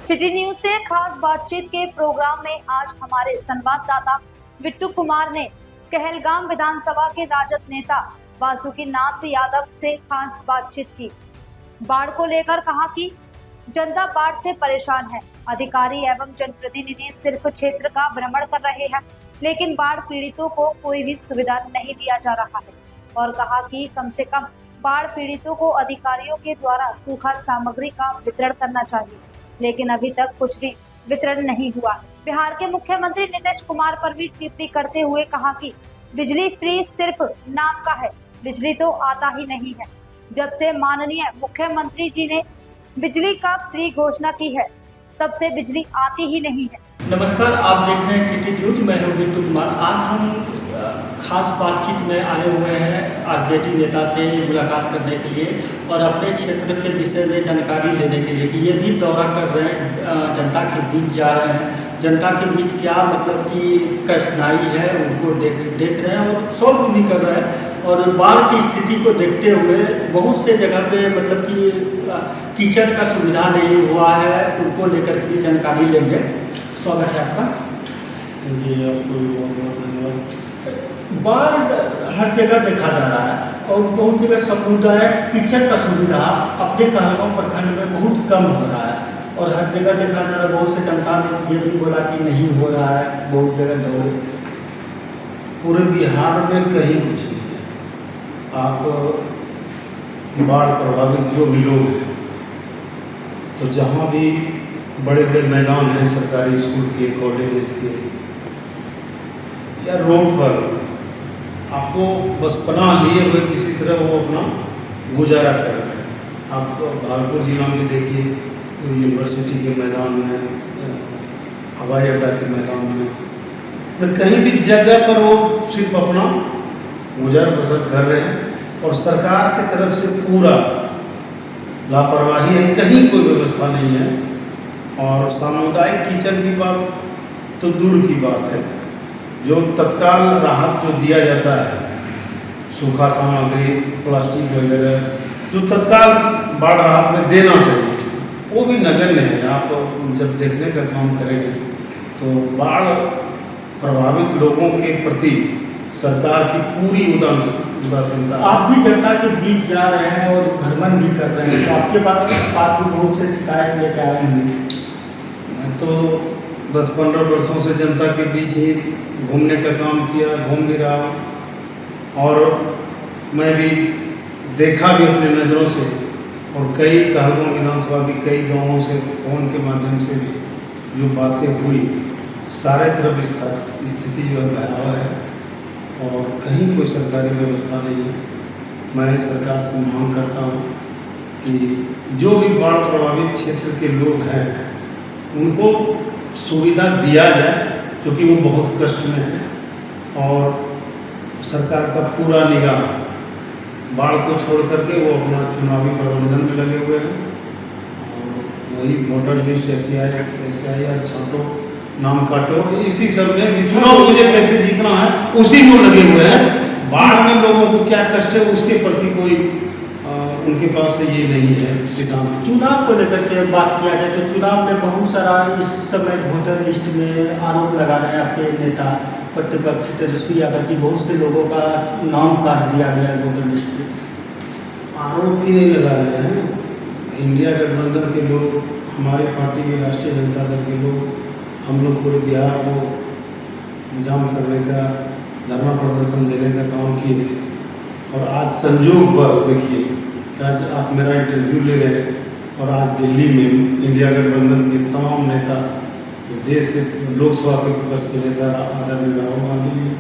City news से खास बातचीत के प्रोग्राम में आज हमारे संवाददाता बिट्टू कुमार ने कहलगाम विधानसभा के राजद नेता वासुकीनाथ यादव से खास बातचीत की। बाढ़ को लेकर कहा कि जनता बाढ़ से परेशान है। अधिकारी एवं जनप्रतिनिधि सिर्फ क्षेत्र का भ्रमण कर रहे हैं, लेकिन बाढ़ पीड़ितों को कोई भी सुविधा नहीं दिया जा रहा है। और कहा कि कम से कम बाढ़ पीड़ितों को अधिकारियों के द्वारा सूखा सामग्री का वितरण करना चाहिए, लेकिन अभी तक कुछ भी वितरण नहीं हुआ। बिहार के मुख्यमंत्री नीतीश कुमार पर भी टिप्पणी करते हुए कहा कि बिजली फ्री सिर्फ नाम का है, बिजली तो आता ही नहीं है। जब से माननीय मुख्यमंत्री जी ने बिजली का फ्री घोषणा की है, तब से बिजली आती ही नहीं है। नमस्कार, आप देख रहे हैं सिटी न्यूज। मैं हूं बिट्टू कुमार। आज हम खास बातचीत में आए हुए हैं आरजेडी नेता से मुलाकात करने के लिए और अपने क्षेत्र के विषय में जानकारी लेने के लिए कि ये भी दौरा कर रहे हैं, जनता के बीच जा रहे हैं। जनता के बीच क्या मतलब कि कठिनाई है उनको देख रहे हैं और सॉल्व भी कर रहे हैं। और बाढ़ की स्थिति को देखते हुए बहुत से जगह पे मतलब कि किचन का सुविधा नहीं हुआ है, उनको लेकर के भी जानकारी लेंगे। स्वागत है आपका जी। आपको बहुत बहुत धन्यवाद। बाढ़ हर जगह देखा जा रहा है और बहुत जगह सामुदायिक किचन का सुविधा अपने कहलगाम प्रखंड में बहुत कम हो रहा है और हर जगह देखा जा रहा है। बहुत से जनता ने ये भी बोला कि नहीं हो रहा है, बहुत जगह दौड़े। पूरे बिहार में कहीं कुछ नहीं है। आप बाढ़ प्रभावित जो भी लोग हैं, तो जहाँ भी बड़े बड़े मैदान हैं सरकारी स्कूल के, कॉलेजेस के या रोड पर, आपको बस पनाह लिए हुए किसी तरह वो अपना गुजारा कर रहे हैं। आप भागलपुर जिला में देखिए, यूनिवर्सिटी के मैदान में, हवाई अड्डा के मैदान में, कहीं भी जगह पर वो सिर्फ अपना गुजार बसर कर रहे हैं और सरकार की तरफ से पूरा लापरवाही है, कहीं कोई व्यवस्था नहीं है। और सामुदायिक किचन की बात तो दूर की बात है, जो तत्काल राहत जो दिया जाता है, सूखा सामग्री, प्लास्टिक वगैरह जो तत्काल बाढ़ राहत में देना चाहिए, वो भी नगण्य है। आप जब देखने का काम करेंगे तो बाढ़ प्रभावित लोगों के प्रति सरकार की पूरी उदासीनता। आप भी जनता के बीच जा रहे हैं और भ्रमण भी कर रहे हैं, तो आपके पास भी बहुत से शिकायत लेकर आए हैं। मैं तो 10-15 वर्षों से जनता के बीच ही घूमने का काम किया, घूम भी रहा हूँ और मैं भी देखा भी अपने नज़रों से और कई कहलगाम विधानसभा के कई गांवों से फ़ोन के माध्यम से भी जो बातें हुई, सारे तरफ स्थिति जो है भयावह है और कहीं कोई सरकारी व्यवस्था नहीं है। मैं सरकार से मांग करता हूँ कि जो भी बाढ़ प्रभावित क्षेत्र के लोग हैं उनको सुविधा दिया जाए, क्योंकि वो बहुत कष्ट में है और सरकार का पूरा निगाह बाढ़ को छोड़ करके वो अपना चुनावी प्रबंधन में लगे हुए हैं और वही वोटर लिस्ट SIR छांटो, नाम काटो, इसी सब में चुनाव मुझे कैसे जीतना है उसी में लगे हुए हैं। बाढ़ में लोगों को क्या कष्ट है उसके प्रति कोई उनके पास से ये नहीं है सिद्धांत। चुनाव को लेकर के बात किया जाए तो चुनाव में बहुत सारा इस समय वोटर लिस्ट में आरोप लगा रहे हैं आपके नेता प्रतिपक्ष तेजस्वी यादव की, बहुत से लोगों का नाम काट दिया गया है वोटर लिस्ट में। आरोप ही नहीं लगा रहे हैं। इंडिया गठबंधन के लोग, हमारी पार्टी के राष्ट्रीय जनता दल के लोग, हम लोग पूरे बिहार को जाम करने का, धरना प्रदर्शन देने का काम किए थे और आज संयोग बस देखिए, आज आप मेरा इंटरव्यू ले रहे हैं और आज दिल्ली में इंडिया गठबंधन के तमाम नेता, देश के लोकसभा के विपक्ष के नेता आदरणीय राहुल गांधी जी,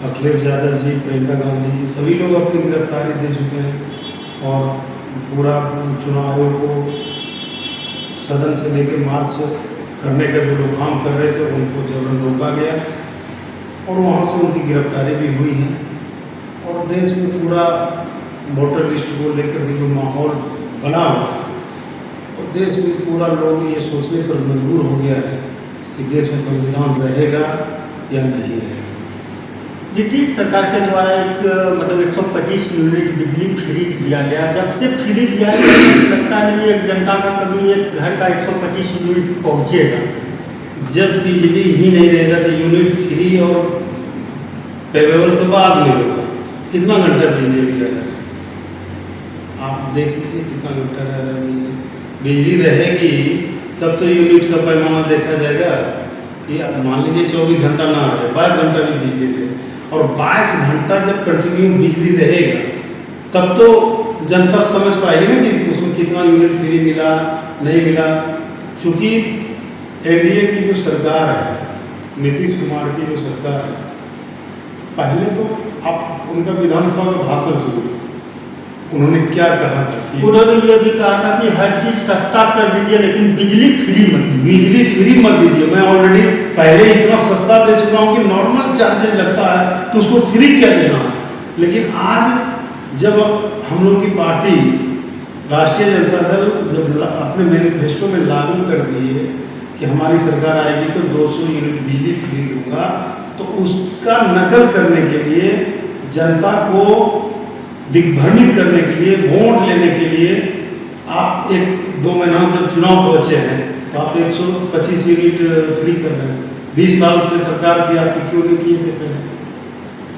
अखिलेश यादव जी, प्रियंका गांधी जी, सभी लोग अपनी गिरफ्तारी दे चुके हैं और पूरा चुनाव आयोग को सदन से लेकर मार्च करने का जो लोग काम कर रहे थे उनको जबरन रोका गया और वहाँ से उनकी गिरफ्तारी भी हुई है। और देश में पूरा वोटर लिस्ट को लेकर भी जो माहौल बना हुआ है और देश में पूरा लोग ये सोचने पर मजबूर हो गया है कि देश में संविधान रहेगा या नहीं रहेगा। नीतीश सरकार के द्वारा एक मतलब 125 यूनिट बिजली फ्री दिया गया। जब से फ्री दिया गया लगता नहीं एक जनता का कभी एक घर का 125 यूनिट पहुँचेगा। जब बिजली ही नहीं रहेगा तो यूनिट फ्री और पेबेबल तो बाद में होगा। कितना घंटा बिजली मिलेगा आप देख लीजिए, कितना घंटा रह रहा है बिजली रहेगी तब तो यूनिट का पैमाना देखा जाएगा कि आप मान लीजिए 24 घंटा ना रहे, 22 घंटा भी बिजली रहे, और 22 घंटा जब कंटिन्यू बिजली रहेगा तब तो जनता समझ पाएगी ना कि उसमें कितना यूनिट फ्री मिला नहीं मिला। चूँकि एनडीए की जो सरकार है, नीतीश कुमार की जो सरकार है, पहले तो आप उनका विधानसभा का भाषण सुनिए, उन्होंने क्या कहा था कि उन्होंने ये भी कहा था कि हर चीज़ सस्ता कर दीजिए लेकिन बिजली फ्री मत दीजिए। बिजली फ्री मत दीजिए। मैं ऑलरेडी पहले इतना सस्ता दे चुका हूँ कि नॉर्मल चार्जेज लगता है तो उसको फ्री क्या देना है। लेकिन आज जब हम लोग की पार्टी राष्ट्रीय जनता दल जब अपने मैनिफेस्टो में लागू कर दिए कि हमारी सरकार आएगी तो 200 यूनिट बिजली फ्री दूंगा, तो उसका नकल करने के लिए, जनता को दिग्भ्रमित करने के लिए, वोट लेने के लिए आप 1-2 महीना जब चुनाव पहुँचे हैं तो आप 125 यूनिट फ्री कर रहे हैं। 20 साल से सरकार थी आपकी, क्यों नहीं किए थे पहले?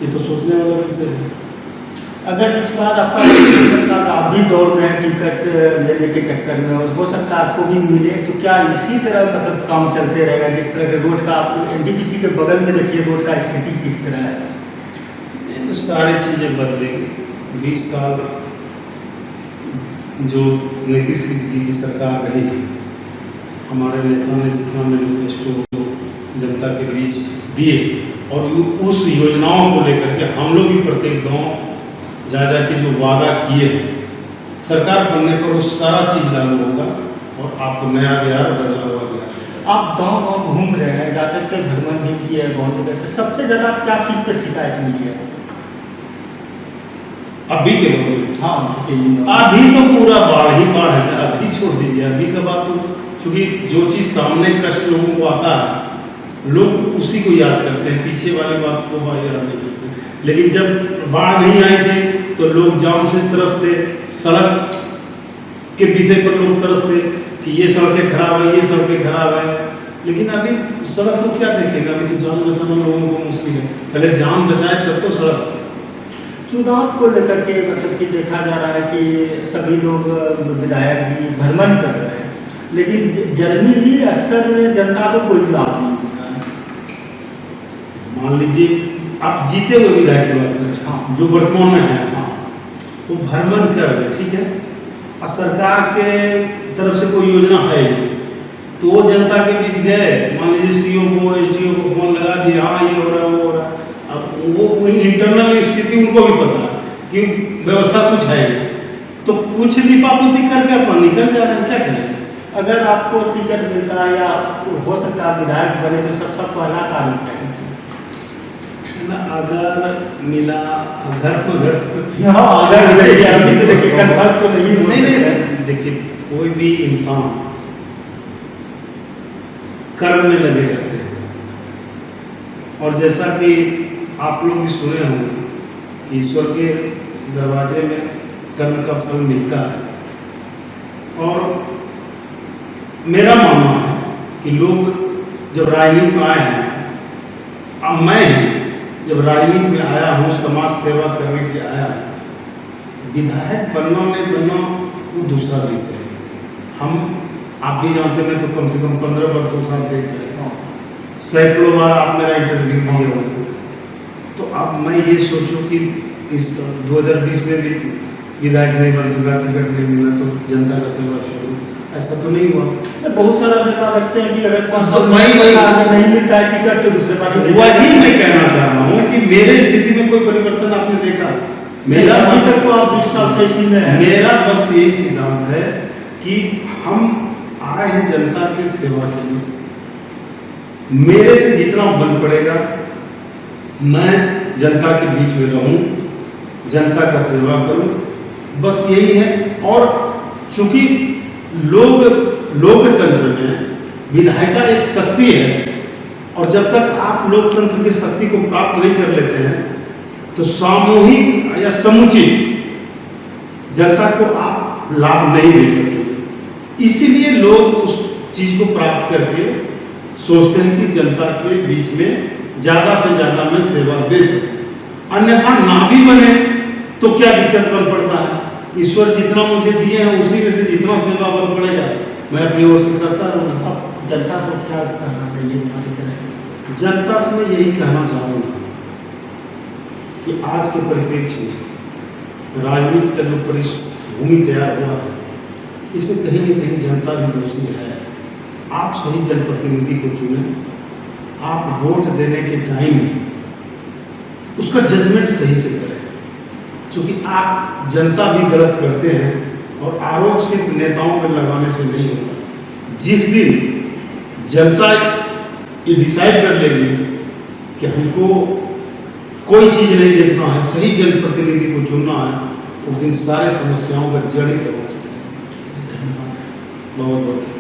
ये तो सोचने वाला विषय है। अगर इस बार आपका आप भी दौड़ रहे हैं टिकट लेने के चक्कर में और हो सकता है आपको भी मिले, तो क्या इसी तरह मतलब काम चलते रहेगा जिस तरह के रोड का आप एनटीपीसी के बगल में देखिए रोड का स्थिति किस तरह है? तो सारी चीज़ें बदलेंगी। 20 साल जो नीतीश जी की सरकार रही, हमारे नेता ने जितना मैनिफेस्टो जनता के बीच दिए और उस योजनाओं को लेकर के हम लोग भी प्रत्येक गांव जा के जो वादा किए हैं, सरकार बनने पर वो सारा चीज़ लागू होगा और आपको नया बिहार, बदला हुआ बिहार। आप गांव घूम रहे हैं, जाकर के भ्रमण भी किए हैं बहुत जगह से, सबसे ज़्यादा क्या चीज़ पर शिकायत मिली है? अभी के दौर में हाँ, अभी तो पूरा बाढ़ ही बाढ़ है। अभी छोड़ दीजिए, अभी का बात तो चूँकि जो चीज़ सामने कष्ट लोगों को आता है लोग उसी को याद करते हैं, पीछे वाली बात को याद नहीं करते। लेकिन जब बाढ़ नहीं आई थी तो लोग जान से तरसते, सड़क के विषय पर लोग तरसते कि ये सड़कें खराब है, ये सड़कें खराब है। लेकिन अभी सड़क को क्या देखेगा? अभी तो जान बचाना लोगों को मुश्किल है। पहले जान बचाए तब तो सड़क। चुनाव को लेकर के मतलब कि देखा जा रहा है कि सभी लोग विधायक जी भ्रमण कर रहे हैं, लेकिन जमीनी स्तर में जनता को कोई लाभ नहीं मिल रहा है। मान लीजिए आप जीते हुए विधायक की बात करें, हाँ, जो वर्तमान में है, हाँ, वो भ्रमण कर रहे, ठीक है, और सरकार के तरफ से कोई योजना है तो वो जनता के बीच गए, मान लीजिए सीओ को, एसडीओ को फोन लगा दिया, हाँ ये हो रहा है, वो हो रहा है। अब वो इंटरनल स्थिति उनको भी पता है कि व्यवस्था कुछ है, तो कुछ लिपापोती करके अपन निकल जा रहे हैं, क्या करें? अगर आपको टिकट मिलता है या हो सकता है विधायक बने तो सबसे पहला कार्य क्या है? ना अगर मिला घर पर घर अभी तो देखिए कन्फर्म तो नहीं। देखिए कोई भी इंसान कर्म में लगे रहते हैं, और जैसा कि आप लोग भी सुने होंगे कि ईश्वर के दरवाजे में कर्म का फल मिलता है। और मेरा मानना है कि लोग जब राजनीति में आए हैं, अब मैं जब राजनीति में आया हूँ, समाज सेवा करने के लिए आया हूँ, विधायक बनना नहीं बनना वो दूसरा विषय है। आप भी जानते हैं, मैं तो कम से कम 15 वर्षों से आप देख रहे हैं, सैकड़ों बार आप मेरा इंटरव्यू दिए होंगे। तो अब मैं ये सोचूं कि इस 2020 में भी विधायक नहीं बन सका, टिकट नहीं मिला तो जनता का सेवा छोड़ूं, ऐसा तो नहीं हुआ। बहुत सारा नेता लगते हैं कि अगर 500 नहीं मिलता है टिकट तो दूसरे पार्टी में। वही मैं कहना चाह रहा हूँ कि मेरे स्थिति में कोई परिवर्तन आपने देखा? मेरा अभी तक तो आप 20 साल से इसी में है। मेरा बस यही सिद्धांत है कि हम आए हैं जनता के सेवा के लिए, मेरे से जितना बन पड़ेगा मैं जनता के बीच में रहूं, जनता का सेवा करूं, बस यही है। और चूंकि लोकतंत्र में विधायिका एक शक्ति है, और जब तक आप लोकतंत्र की शक्ति को प्राप्त नहीं कर लेते हैं तो सामूहिक या समुचित जनता को आप लाभ नहीं दे सकेंगे। इसीलिए लोग उस चीज को प्राप्त करके सोचते हैं कि जनता के बीच में ज़्यादा से ज़्यादा मैं सेवा दे सकूं। अन्यथा ना भी बने तो क्या दिक्कत बन पड़ता है। ईश्वर जितना मुझे दिए हैं उसी में से जितना सेवा बन पड़ेगा मैं अपनी ओर से करता रहूँगा। जनता को क्या कहना चाहिए हमारी तरह? जनता से मैं यही कहना चाहूँगा कि आज के परिप्रेक्ष्य में राजनीति का जो पृष्ठभूमि तैयार हुआ है इसमें कहीं न कहीं जनता भी दोषी है। आप सही जनप्रतिनिधि को चुनें। आप वोट देने के टाइम में उसका जजमेंट सही से करें, क्योंकि आप जनता भी गलत करते हैं और आरोप सिर्फ नेताओं पर लगाने से नहीं होगा। जिस दिन जनता ये डिसाइड कर लेगी कि हमको कोई चीज़ नहीं देखना है, सही जनप्रतिनिधि को चुनना है, उस दिन सारे समस्याओं का जड़ ही सब हो चुका है। धन्यवाद बहुत बहुत।